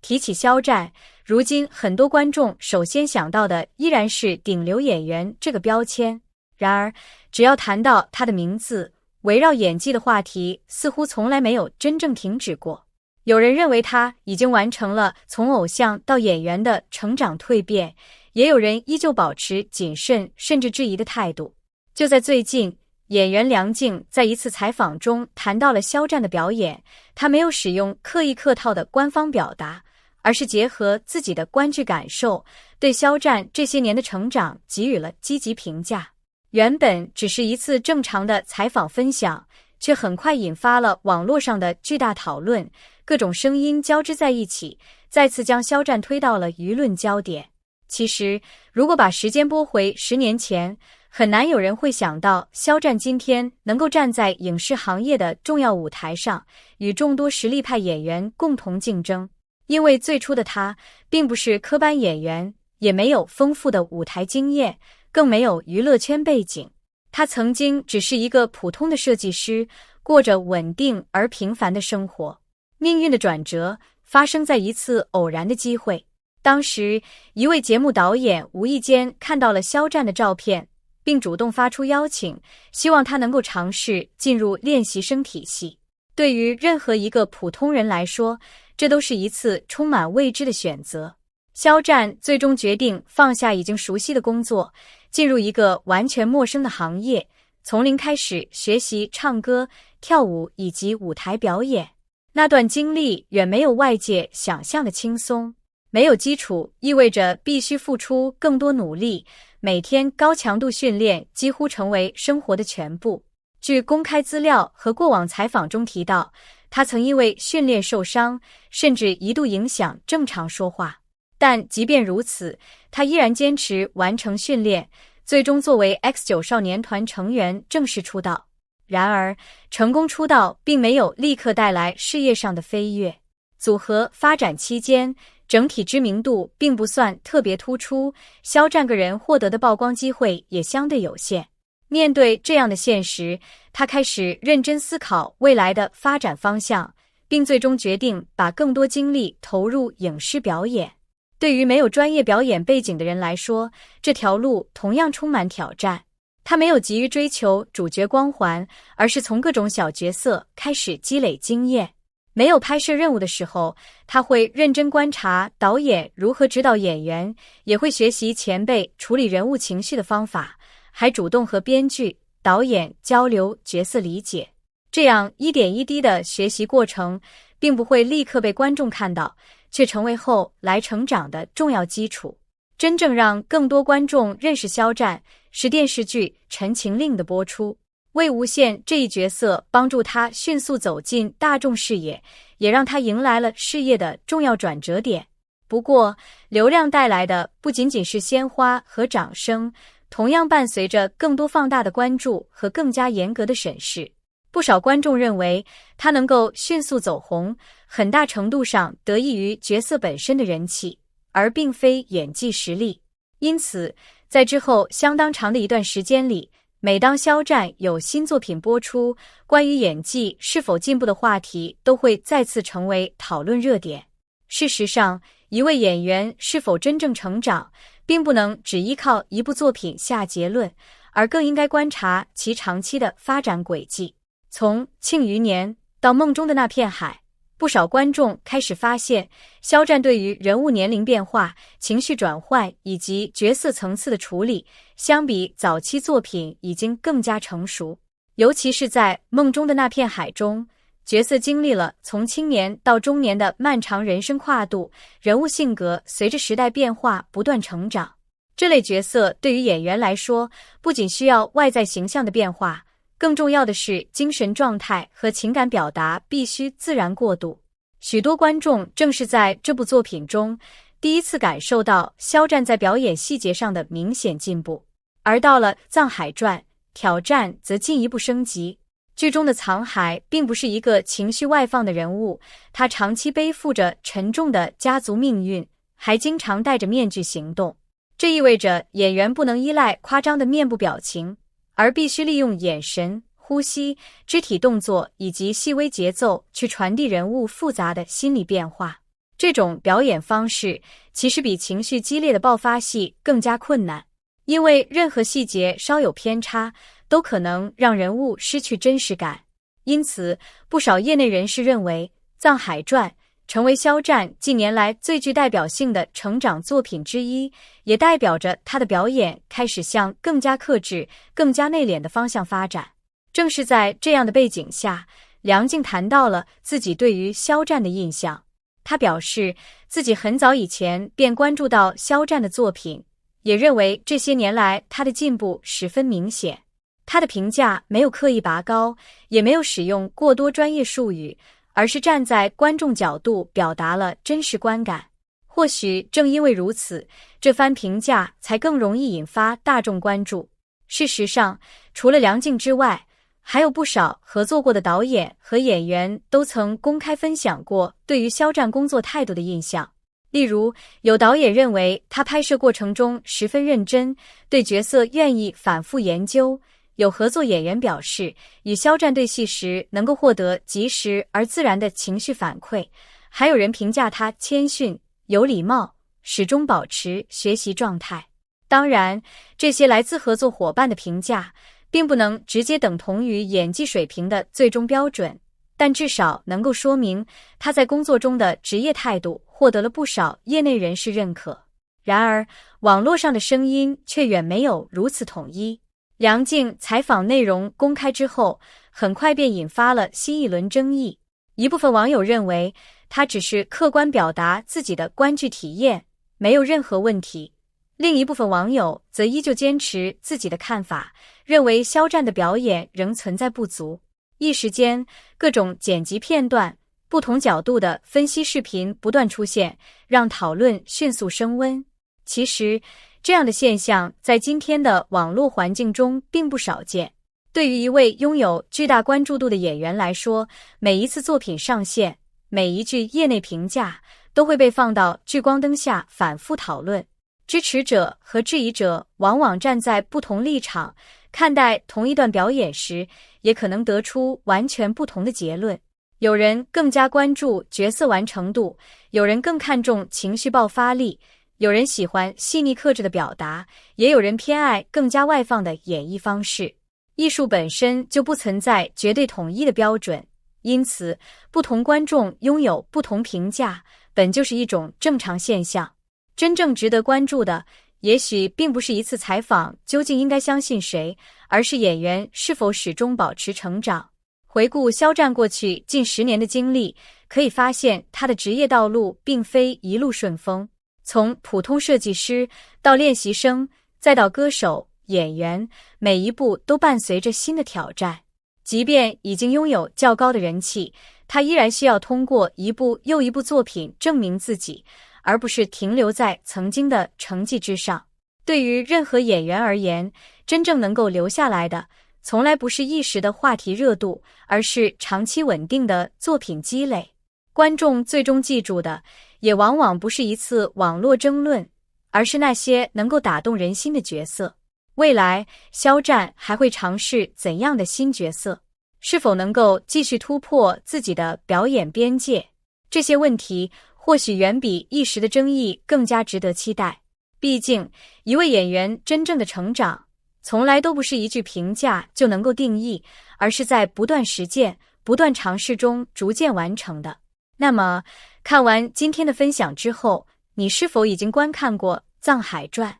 提起肖战，如今很多观众首先想到的依然是顶流演员这个标签。然而，只要谈到他的名字，围绕演技的话题似乎从来没有真正停止过。有人认为他已经完成了从偶像到演员的成长蜕变，也有人依旧保持谨慎甚至质疑的态度。就在最近，演员梁静在一次采访中谈到了肖战的表演，他没有使用刻意客套的官方表达，而是结合自己的观剧感受，对肖战这些年的成长给予了积极评价。原本只是一次正常的采访分享，却很快引发了网络上的巨大讨论，各种声音交织在一起，再次将肖战推到了舆论焦点。其实，如果把时间拨回10年前，很难有人会想到肖战今天能够站在影视行业的重要舞台上，与众多实力派演员共同竞争。因为最初的他并不是科班演员，也没有丰富的舞台经验，更没有娱乐圈背景。他曾经只是一个普通的设计师，过着稳定而平凡的生活。命运的转折发生在一次偶然的机会。当时，一位节目导演无意间看到了肖战的照片，并主动发出邀请，希望他能够尝试进入练习生体系。对于任何一个普通人来说，这都是一次充满未知的选择。肖战最终决定放下已经熟悉的工作，进入一个完全陌生的行业，从零开始学习唱歌、跳舞以及舞台表演。那段经历远没有外界想象的轻松。没有基础意味着必须付出更多努力，每天高强度训练几乎成为生活的全部。据公开资料和过往采访中提到，他曾因为训练受伤，甚至一度影响正常说话。但即便如此，他依然坚持完成训练，最终作为 X9 少年团成员正式出道。然而，成功出道并没有立刻带来事业上的飞跃。组合发展期间，整体知名度并不算特别突出，肖战个人获得的曝光机会也相对有限。面对这样的现实，他开始认真思考未来的发展方向，并最终决定把更多精力投入影视表演。对于没有专业表演背景的人来说，这条路同样充满挑战。他没有急于追求主角光环，而是从各种小角色开始积累经验。没有拍摄任务的时候，他会认真观察导演如何指导演员，也会学习前辈处理人物情绪的方法，还主动和编剧、导演交流角色理解。这样一点一滴的学习过程，并不会立刻被观众看到，却成为后来成长的重要基础。真正让更多观众认识肖战，是电视剧《陈情令》的播出。魏无羡这一角色帮助他迅速走进大众视野，也让他迎来了事业的重要转折点。不过，流量带来的不仅仅是鲜花和掌声，同样伴随着更多放大的关注和更加严格的审视。不少观众认为，他能够迅速走红，很大程度上得益于角色本身的人气，而并非演技实力。因此，在之后相当长的一段时间里，每当肖战有新作品播出，关于演技是否进步的话题都会再次成为讨论热点。事实上，一位演员是否真正成长，并不能只依靠一部作品下结论，而更应该观察其长期的发展轨迹。从《庆余年》到《梦中的那片海》，不少观众开始发现，肖战对于人物年龄变化、情绪转换以及角色层次的处理，相比早期作品已经更加成熟。尤其是在《梦中的那片海》中，角色经历了从青年到中年的漫长人生跨度，人物性格随着时代变化不断成长。这类角色对于演员来说，不仅需要外在形象的变化，更重要的是精神状态和情感表达必须自然过渡。许多观众正是在这部作品中第一次感受到肖战在表演细节上的明显进步，而到了《藏海传》，挑战则进一步升级。剧中的藏海并不是一个情绪外放的人物，他长期背负着沉重的家族命运，还经常戴着面具行动。这意味着演员不能依赖夸张的面部表情，而必须利用眼神、呼吸、肢体动作以及细微节奏去传递人物复杂的心理变化。这种表演方式其实比情绪激烈的爆发戏更加困难，因为任何细节稍有偏差，都可能让人物失去真实感。因此，不少业内人士认为，《藏海传》成为肖战近年来最具代表性的成长作品之一，也代表着他的表演开始向更加克制、更加内敛的方向发展。正是在这样的背景下，梁静谈到了自己对于肖战的印象。他表示，自己很早以前便关注到肖战的作品，也认为这些年来他的进步十分明显。他的评价没有刻意拔高，也没有使用过多专业术语，而是站在观众角度表达了真实观感。或许正因为如此，这番评价才更容易引发大众关注。事实上，除了梁静之外，还有不少合作过的导演和演员都曾公开分享过对于肖战工作态度的印象。例如，有导演认为他拍摄过程中十分认真，对角色愿意反复研究。有合作演员表示，与肖战对戏时能够获得及时而自然的情绪反馈，还有人评价他谦逊、有礼貌，始终保持学习状态。当然，这些来自合作伙伴的评价，并不能直接等同于演技水平的最终标准，但至少能够说明他在工作中的职业态度获得了不少业内人士认可。然而，网络上的声音却远没有如此统一。梁静采访内容公开之后，很快便引发了新一轮争议。一部分网友认为，他只是客观表达自己的观剧体验，没有任何问题。另一部分网友则依旧坚持自己的看法，认为肖战的表演仍存在不足。一时间，各种剪辑片段、不同角度的分析视频不断出现，让讨论迅速升温。其实，这样的现象在今天的网络环境中并不少见。对于一位拥有巨大关注度的演员来说，每一次作品上线，每一句业内评价都会被放到聚光灯下反复讨论。支持者和质疑者往往站在不同立场，看待同一段表演时，也可能得出完全不同的结论。有人更加关注角色完成度，有人更看重情绪爆发力，有人喜欢细腻克制的表达，也有人偏爱更加外放的演绎方式。艺术本身就不存在绝对统一的标准，因此不同观众拥有不同评价，本就是一种正常现象。真正值得关注的，也许并不是一次采访究竟应该相信谁，而是演员是否始终保持成长。回顾肖战过去近10年的经历，可以发现他的职业道路并非一路顺风。从普通设计师到练习生，再到歌手、演员，每一步都伴随着新的挑战。即便已经拥有较高的人气，他依然需要通过一部又一部作品证明自己，而不是停留在曾经的成绩之上。对于任何演员而言，真正能够留下来的，从来不是一时的话题热度，而是长期稳定的作品积累。观众最终记住的，也往往不是一次网络争论，而是那些能够打动人心的角色。未来，肖战还会尝试怎样的新角色？是否能够继续突破自己的表演边界？这些问题或许远比一时的争议更加值得期待。毕竟，一位演员真正的成长，从来都不是一句评价就能够定义，而是在不断实践、不断尝试中逐渐完成的。那么，看完今天的分享之后，你是否已经观看过《藏海传》？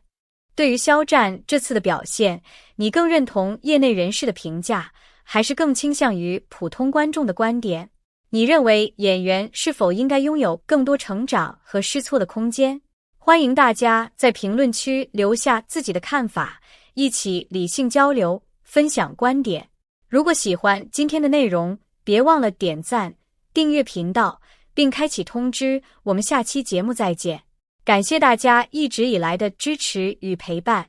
对于肖战这次的表现，你更认同业内人士的评价，还是更倾向于普通观众的观点？你认为演员是否应该拥有更多成长和试错的空间？欢迎大家在评论区留下自己的看法，一起理性交流，分享观点。如果喜欢今天的内容，别忘了点赞、订阅频道，并开启通知。我们下期节目再见。感谢大家一直以来的支持与陪伴。